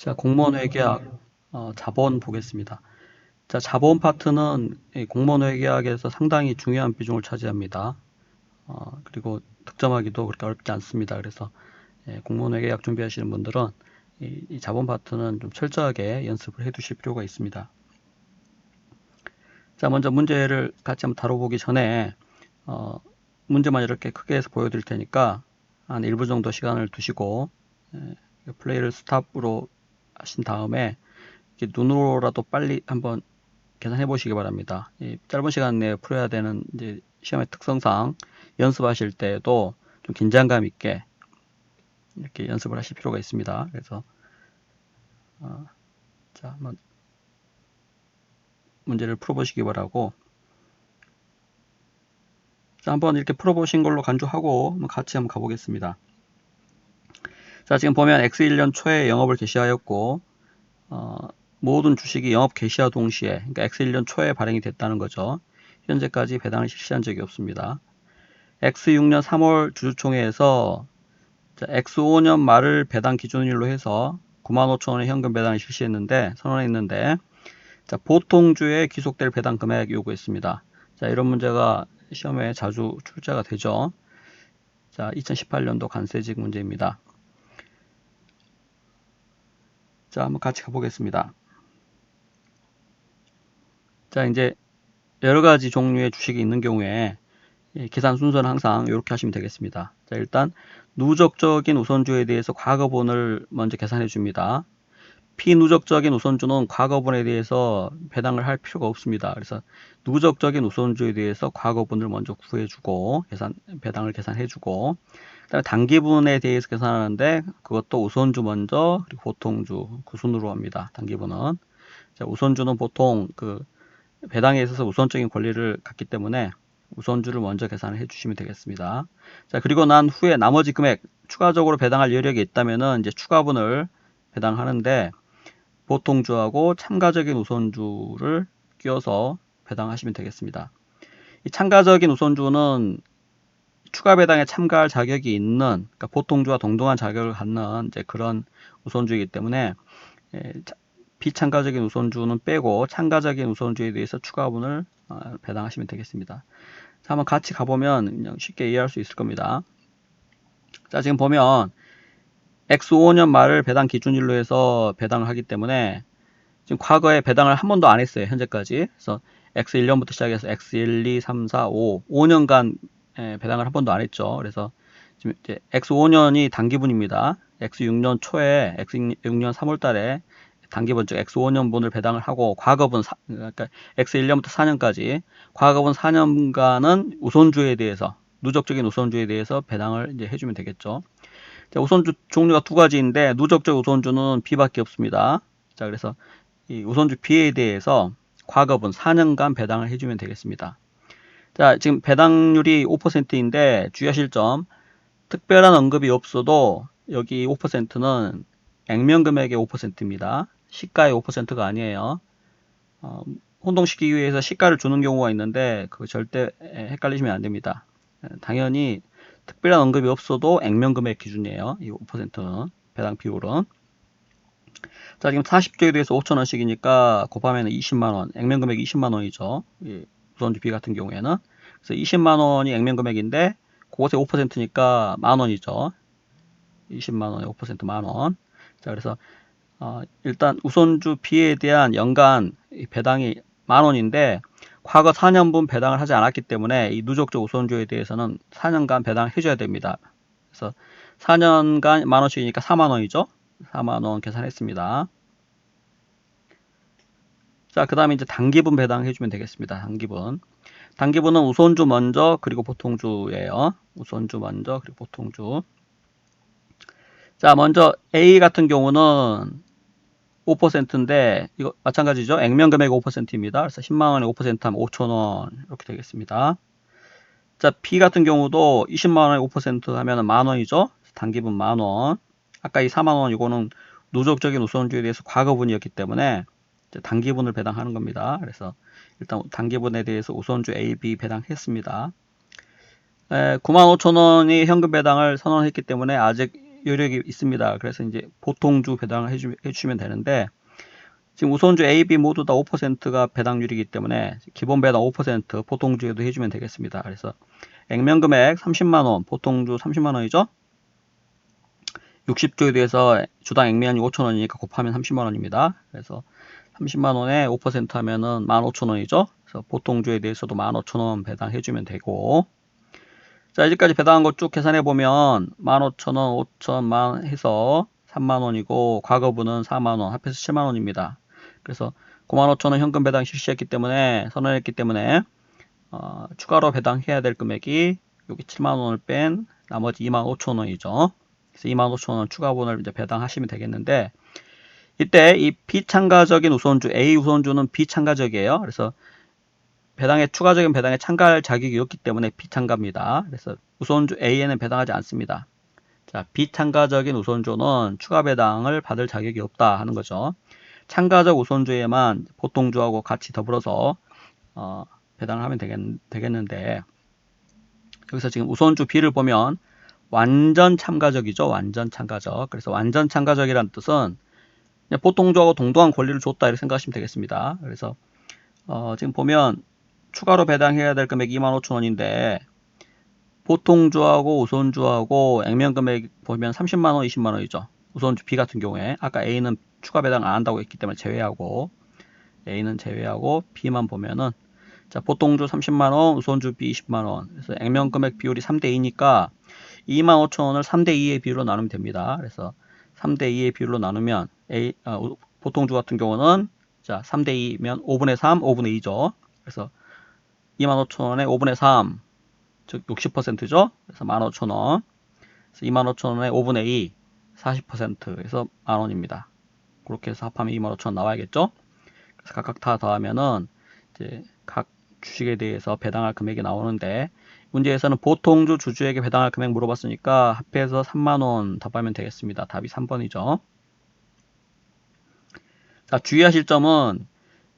자, 공무원 회계학 자본 보겠습니다. 자, 자본 파트는 이 공무원 회계학에서 상당히 중요한 비중을 차지합니다. 그리고 득점하기도 그렇게 어렵지 않습니다. 그래서 공무원 회계학 준비하시는 분들은 이 자본 파트는 좀 철저하게 연습을 해 두실 필요가 있습니다. 자, 먼저 문제를 같이 한번 다뤄보기 전에 어, 문제만 이렇게 크게 해서 보여드릴 테니까 한 1분 정도 시간을 두시고 플레이를 스탑으로 하신 다음에 눈으로라도 빨리 한번 계산해 보시기 바랍니다. 이 짧은 시간 내에 풀어야 되는 이제 시험의 특성상 연습하실 때에도 좀 긴장감 있게 이렇게 연습을 하실 필요가 있습니다. 그래서 자, 한번 문제를 풀어보시기 바라고, 자, 한번 이렇게 풀어보신 걸로 간주하고 같이 한번 가보겠습니다. 자, 지금 보면 X1년 초에 영업을 개시하였고 모든 주식이 영업 개시와 동시에, 그러니까 X1년 초에 발행이 됐다는 거죠. 현재까지 배당을 실시한 적이 없습니다. X6년 3월 주주총회에서 X5년 말을 배당 기준일로 해서 95,000원의 현금 배당을 실시했는데, 선언했는데, 자, 보통주에 귀속될 배당 금액 요구했습니다. 자, 이런 문제가 시험에 자주 출제가 되죠. 자, 2018년도 관세직 문제입니다. 자, 한번 같이 가보겠습니다. 자, 이제 여러 가지 종류의 주식이 있는 경우에 계산 순서는 항상 이렇게 하시면 되겠습니다. 자, 일단 누적적인 우선주에 대해서 과거분을 먼저 계산해 줍니다. 피누적적인 우선주는 과거분에 대해서 배당을 할 필요가 없습니다. 그래서 누적적인 우선주에 대해서 과거분을 먼저 구해주고 배당을 계산해주고, 그다음에 단기분에 대해서 계산하는데 그것도 우선주 먼저 그리고 보통주 그 순으로 합니다. 단기분은 자, 우선주는 보통 그 배당에 있어서 우선적인 권리를 갖기 때문에 우선주를 먼저 계산을 해주시면 되겠습니다. 자, 그리고 난 후에 나머지 금액 추가적으로 배당할 여력이 있다면은 이제 추가분을 배당하는데, 보통주하고 참가적인 우선주를 끼워서 배당하시면 되겠습니다. 이 참가적인 우선주는 추가 배당에 참가할 자격이 있는, 그러니까 보통주와 동등한 자격을 갖는 이제 그런 우선주이기 때문에 비참가적인 우선주는 빼고 참가적인 우선주에 대해서 추가분을 배당하시면 되겠습니다. 자, 한번 같이 가보면 그냥 쉽게 이해할 수 있을 겁니다. 자, 지금 보면 X5년 말을 배당 기준일로 해서 배당을 하기 때문에 지금 과거에 배당을 한 번도 안 했어요. 현재까지. 그래서 X1년부터 시작해서 X1, 2, 3, 4, 5, 5년간 배당을 한 번도 안 했죠. 그래서 지금 이제 X5년이 단기분입니다. X6년 초에 X6년 3월 달에 단기분 즉 X5년분을 배당을 하고, 과거분 그러니까 X1년부터 4년까지 과거분 4년간은 우선주에 대해서, 누적적인 우선주에 대해서 배당을 이제 해주면 되겠죠. 자, 우선주 종류가 두 가지인데 누적적 우선주는 B밖에 없습니다. 자, 그래서 이 우선주 B에 대해서 과거분 4년간 배당을 해주면 되겠습니다. 자, 지금 배당률이 5%인데 주의하실 점, 특별한 언급이 없어도 여기 5%는 액면금액의 5%입니다. 시가의 5%가 아니에요. 혼동시키기 위해서 시가를 주는 경우가 있는데 그거 절대 헷갈리시면 안 됩니다. 당연히 특별한 언급이 없어도 액면금액 기준이에요. 이 5%는 배당 비율은. 자, 지금 40조에 대해서 5,000원씩이니까 곱하면 20만원, 액면금액 20만원이죠. 우선주 B 같은 경우에는. 그래서 20만원이 액면금액인데 그것의 5%니까 만원이죠. 20만원에 5% 만원. 자, 그래서 일단 우선주 B에 대한 연간 배당이 만원인데 과거 4년분 배당을 하지 않았기 때문에 이 누적적 우선주에 대해서는 4년간 배당을 해줘야 됩니다. 그래서 4년간 만원씩이니까 4만원이죠. 4만원 계산했습니다. 자, 그 다음에 이제 단기분 배당해주면 되겠습니다. 단기분. 단기분은 우선주 먼저 그리고 보통주예요. 우선주 먼저 그리고 보통주. 자, 먼저 A 같은 경우는 5%인데 이거 마찬가지죠. 액면금액 5%입니다. 그래서 10만원에 5% 하면 5,000원 이렇게 되겠습니다. 자, B 같은 경우도 20만원에 5% 하면 만원이죠. 단기분 만원. 아까 이 4만원 이거는 누적적인 우선주에 대해서 과거분이었기 때문에 단기분을 배당하는 겁니다. 그래서 일단 단기분에 대해서 우선주 A, B 배당했습니다. 95,000원이 현금 배당을 선언했기 때문에 아직 여력이 있습니다. 그래서 이제 보통주 배당을 해주시면 되는데, 지금 우선주 A, B 모두 다 5%가 배당률이기 때문에 기본 배당 5% 보통주에도 해주면 되겠습니다. 그래서 액면금액 30만원, 보통주 30만원이죠. 60주에 대해서 주당 액면이 5천원이니까 곱하면 30만원입니다. 그래서 30만원에 5% 하면은 15,000원이죠. 그래서 보통주에 대해서도 15,000원 배당해주면 되고, 자, 이제까지 배당한 거 쭉 계산해보면 15,000원, 5,000, 만 해서 3만원이고 과거분은 4만원, 합해서 7만원입니다. 그래서 95,000원 현금 배당 실시했기 때문에, 선언했기 때문에 추가로 배당해야 될 금액이 여기 7만원을 뺀 나머지 25,000원이죠. 그래서 25,000원 추가분을 이제 배당하시면 되겠는데, 이때 이 비참가적인 우선주, A 우선주는 비참가적이에요. 그래서 추가적인 배당에 참가할 자격이 없기 때문에 비참가입니다. 그래서 우선주 A에는 배당하지 않습니다. 자, 비참가적인 우선주는 추가 배당을 받을 자격이 없다 하는 거죠. 참가적 우선주에만 보통주하고 같이 더불어서 배당을 하면 되겠는데, 여기서 지금 우선주 B를 보면 완전 참가적이죠. 완전 참가적. 그래서 완전 참가적이라는 뜻은 보통주하고 동등한 권리를 줬다 이렇게 생각하시면 되겠습니다. 그래서 지금 보면 추가로 배당해야 될 금액이 25,000원인데 보통주하고 우선주하고 액면금액 보면 30만원, 20만원이죠. 우선주 B 같은 경우에 아까 A는 추가 배당 안 한다고 했기 때문에 제외하고, A는 제외하고 B만 보면은, 자, 보통주 30만원, 우선주 B 20만원. 그래서 액면금액 비율이 3대2니까 25,000원을 3대2의 비율로 나누면 됩니다. 그래서 3대2의 비율로 나누면 보통주 같은 경우는, 자, 3대2면 5분의 3, 5분의 2죠. 그래서 25,000원에 5분의 3, 즉 60%죠. 그래서 15,000원. 그래서 25,000원에 5분의 2, 40%. 그래서 만원입니다. 그렇게 해서 합하면 25,000원 나와야겠죠. 그래서 각각 다 더하면은 이제 각 주식에 대해서 배당할 금액이 나오는데, 문제에서는 보통주 주주에게 배당할 금액 물어봤으니까 합해서 3만원 답하면 되겠습니다. 답이 3번이죠. 자, 주의하실 점은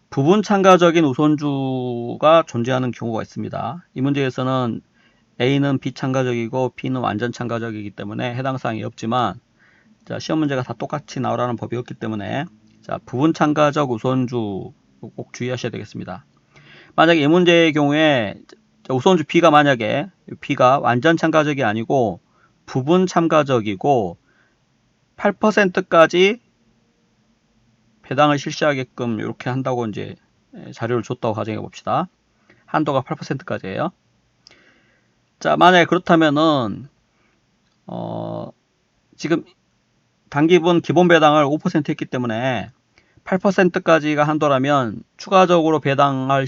부분 참가적인 우선주가 존재하는 경우가 있습니다. 이 문제에서는 A는 비참가적이고 B는 완전 참가적이기 때문에 해당 사항이 없지만, 자, 시험 문제가 다 똑같이 나오라는 법이 없기 때문에, 자, 부분 참가적 우선주 꼭 주의하셔야 되겠습니다. 만약에 이 문제의 경우에 우선주 B가 만약에 B가 완전 참가적이 아니고 부분 참가적이고 8%까지 배당을 실시하게끔 이렇게 한다고 이제 자료를 줬다고 가정해 봅시다. 한도가 8%까지예요. 자, 만약에 그렇다면은 지금 단기분 기본 배당을 5% 했기 때문에 8%까지가 한도라면 추가적으로 배당할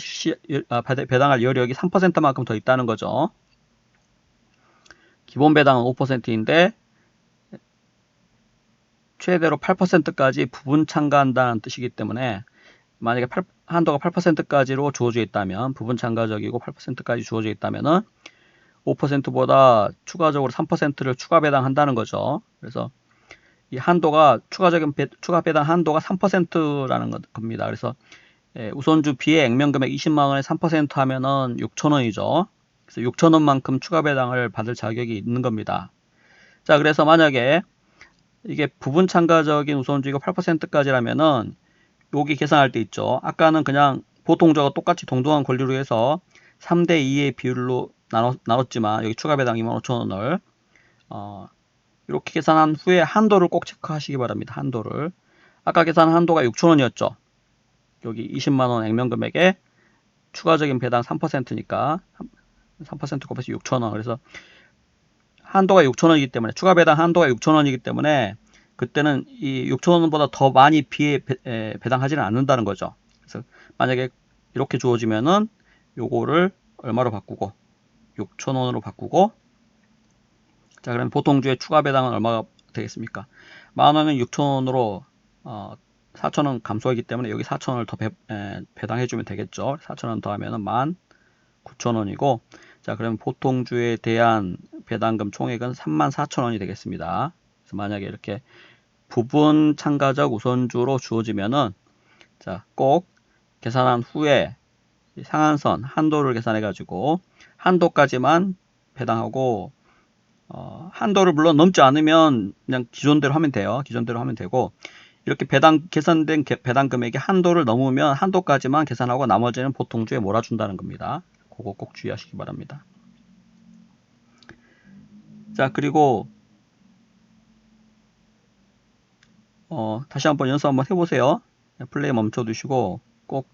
여력이 3%만큼 더 있다는 거죠. 기본 배당은 5%인데 최대로 8%까지 부분 참가한다는 뜻이기 때문에, 만약에 한도가 8%까지로 주어져 있다면, 부분 참가적이고 8%까지 주어져 있다면은 5%보다 추가적으로 3%를 추가 배당한다는 거죠. 그래서 이 한도가 추가 배당 한도가 3%라는 겁니다. 그래서 우선주 B의 액면금액 20만원에 3% 하면은 6,000원이죠. 그래서 6,000원만큼 추가 배당을 받을 자격이 있는 겁니다. 자, 그래서 만약에 이게 부분 참가적인 우선주의가 8%까지라면은 여기 계산할 때 있죠. 아까는 그냥 보통주와 똑같이 동등한 권리로 해서 3대2의 비율로 나눴지만 여기 추가 배당 25,000원을 이렇게 계산한 후에 한도를 꼭 체크하시기 바랍니다. 한도를. 아까 계산한 한도가 6,000원이었죠. 여기 20만원 액면금액에 추가적인 배당 3%니까 3% 곱해서 6,000원. 그래서 한도가 6,000원이기 때문에, 추가 배당 한도가 6,000원이기 때문에 그때는 이 6,000원보다 더 많이 배당하지는 않는다는 거죠. 그래서 만약에 이렇게 주어지면은 요거를 얼마로 바꾸고 6,000원으로 바꾸고, 자, 그럼 보통주의 추가 배당은 얼마가 되겠습니까? 만원은 6,000원으로 4,000원 감소하기 때문에 여기 4,000원을 더 배당해 주면 되겠죠. 4,000원 더하면은 19,000원이고, 자, 그러면 보통주에 대한 배당금 총액은 34,000원이 되겠습니다. 그래서 만약에 이렇게 부분 참가적 우선주로 주어지면은, 자, 꼭 계산한 후에 상한선 한도를 계산해 가지고 한도까지만 배당하고 한도를 물론 넘지 않으면 그냥 기존대로 하면 돼요. 기존대로 하면 되고, 이렇게 계산된 배당 금액이 한도를 넘으면 한도까지만 계산하고 나머지는 보통주에 몰아준다는 겁니다. 그거 꼭 주의하시기 바랍니다. 자, 그리고 다시 한번 연습 한번 해보세요. 플레이 멈춰두시고 꼭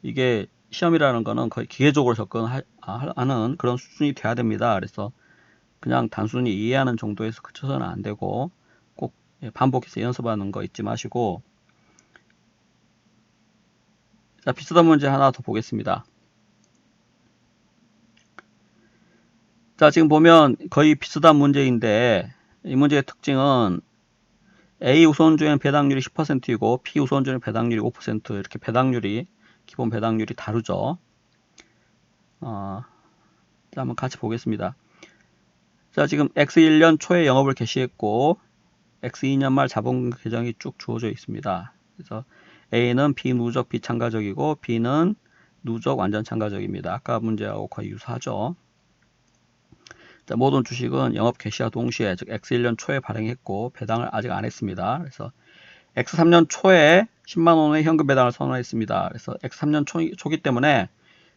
이게 시험이라는 거는 거의 기계적으로 접근하는 그런 수준이 돼야 됩니다. 그래서 그냥 단순히 이해하는 정도에서 그쳐서는 안 되고 꼭 반복해서 연습하는 거 잊지 마시고. 자, 비슷한 문제 하나 더 보겠습니다. 자, 지금 보면 거의 비슷한 문제인데 이 문제의 특징은 A 우선주에는 배당률이 10%이고 B 우선주에는 배당률이 5%, 이렇게 기본 배당률이 다르죠. 자, 한번 같이 보겠습니다. 자, 지금 X1년 초에 영업을 개시했고 X2년 말 자본 계정이 쭉 주어져 있습니다. 그래서 A는 비누적 비참가적이고 B는 누적 완전 참가적입니다. 아까 문제하고 거의 유사하죠. 자, 모든 주식은 영업 개시와 동시에 즉 X1년 초에 발행했고 배당을 아직 안 했습니다. 그래서 X3년 초에 10만원의 현금 배당을 선언했습니다. 그래서 X3년 초기 때문에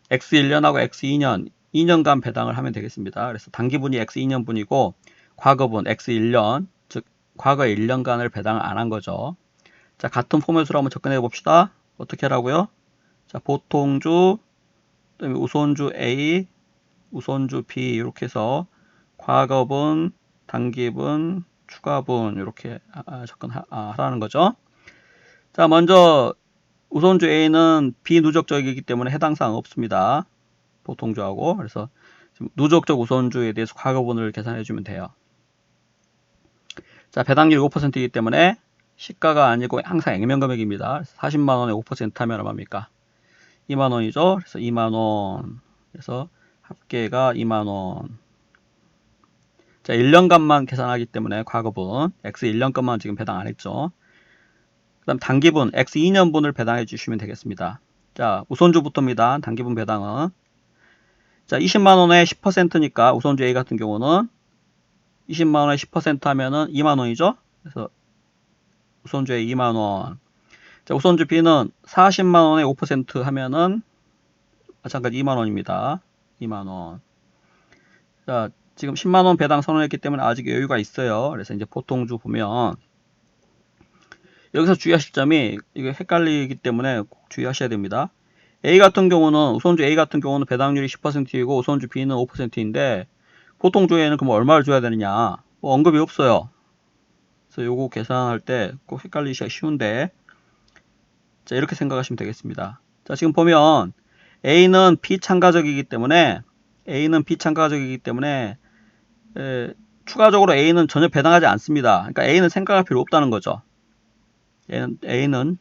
X1년하고 X2년 2년간 배당을 하면 되겠습니다. 그래서 당기분이 X2년분이고 과거분 X1년, 즉 과거 1년간을 배당을 안 한 거죠. 자, 같은 포맷으로 한번 접근해 봅시다. 어떻게 하라고요? 자, 보통주, 그다음에 우선주 A, 우선주 B 이렇게 해서 과거분, 당기분, 추가분 이렇게 접근하라는 거죠. 자, 먼저 우선주 A는 비누적적이기 때문에 해당 사항 없습니다. 보통주하고. 그래서 지금 누적적 우선주에 대해서 과거분을 계산해 주면 돼요. 자, 배당률이 5%이기 때문에 시가가 아니고 항상 액면금액입니다. 40만원에 5% 하면 얼마입니까? 2만원이죠. 그래서 2만원. 그래서 합계가 2만원. 자, 1년간만 계산하기 때문에 과거분 X 1년 것만 지금 배당 안 했죠. 그 다음 단기분 X 2년분을 배당해 주시면 되겠습니다. 자, 우선주부터입니다. 단기분 배당은 자, 20만원에 10%니까 우선주 A 같은 경우는 20만원에 10% 하면은 2만원이죠. 그래서 우선주 A 2만원. 자, 우선주 B는 40만원에 5% 하면은 마찬가지 2만원입니다. 2만원. 자, 지금 10만원 배당 선언했기 때문에 아직 여유가 있어요. 그래서 이제 보통주 보면 여기서 주의하실 점이 이게 헷갈리기 때문에 꼭 주의하셔야 됩니다. A 같은 경우는 우선주 A 같은 경우는 배당률이 10%이고 우선주 B는 5%인데 보통주에는 그럼 얼마를 줘야 되느냐? 뭐 언급이 없어요. 그래서 요거 계산할 때 꼭 헷갈리시기가 쉬운데 자, 이렇게 생각하시면 되겠습니다. 자, 지금 보면 A는 비참가적이기 때문에 추가적으로 A는 전혀 배당하지 않습니다. 그러니까 A는 생각할 필요 없다는 거죠. A는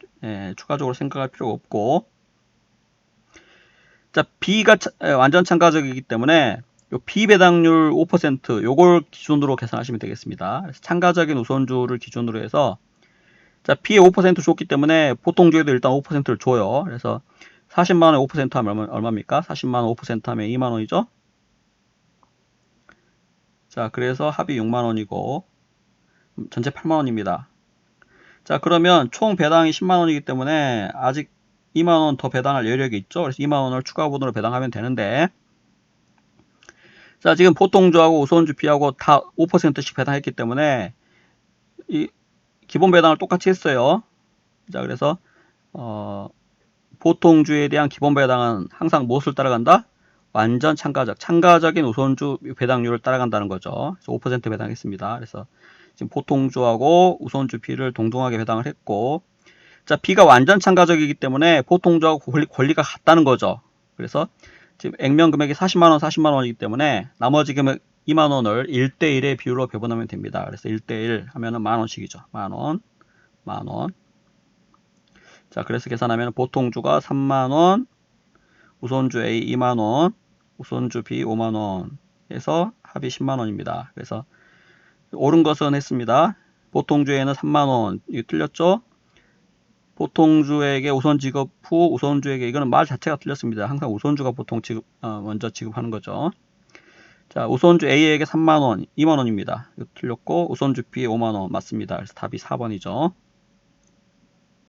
추가적으로 생각할 필요가 없고, 자, B가 완전 참가적이기 때문에 요 비배당률 5% 요걸 기준으로 계산하시면 되겠습니다. 그래서 참가적인 우선주를 기준으로 해서 자, B에 5% 줬기 때문에 보통주에도 일단 5%를 줘요. 그래서 40만원에 5% 하면 얼마입니까? 40만원 5% 하면 2만원이죠. 자, 그래서 합이 6만원이고 전체 8만원입니다. 자, 그러면 총 배당이 10만원이기 때문에 아직 2만원 더 배당할 여력이 있죠. 그래서 2만원을 추가분으로 배당하면 되는데 자, 지금 보통주하고 우선주 B하고 다 5%씩 배당했기 때문에 이 기본 배당을 똑같이 했어요. 자, 그래서 보통주에 대한 기본 배당은 항상 무엇을 따라간다? 완전 참가적인 우선주 배당률을 따라간다는 거죠. 그래서 5% 배당했습니다. 그래서 지금 보통주하고 우선주 B를 동등하게 배당을 했고, 자, B가 완전 참가적이기 때문에 보통주하고 권리가 같다는 거죠. 그래서 지금 액면 금액이 40만원, 40만원이기 때문에 나머지 금액 2만원을 1대1의 비율로 배분하면 됩니다. 그래서 1대1 하면은 만원씩이죠. 만원, 만원. 자, 그래서 계산하면 보통주가 3만원, 우선주 A 2만원, 우선주 B 5만원 해서 합이 10만원입니다. 그래서 옳은 것은 했습니다. 보통주에는 3만원, 이거 틀렸죠? 보통주에게 우선 지급 후 우선주에게, 이거는 말 자체가 틀렸습니다. 항상 우선주가 보통 먼저 지급하는 거죠. 자, 우선주 A에게 3만원, 2만원입니다. 이거 틀렸고, 우선주 B에 5만원 맞습니다. 그래서 답이 4번이죠.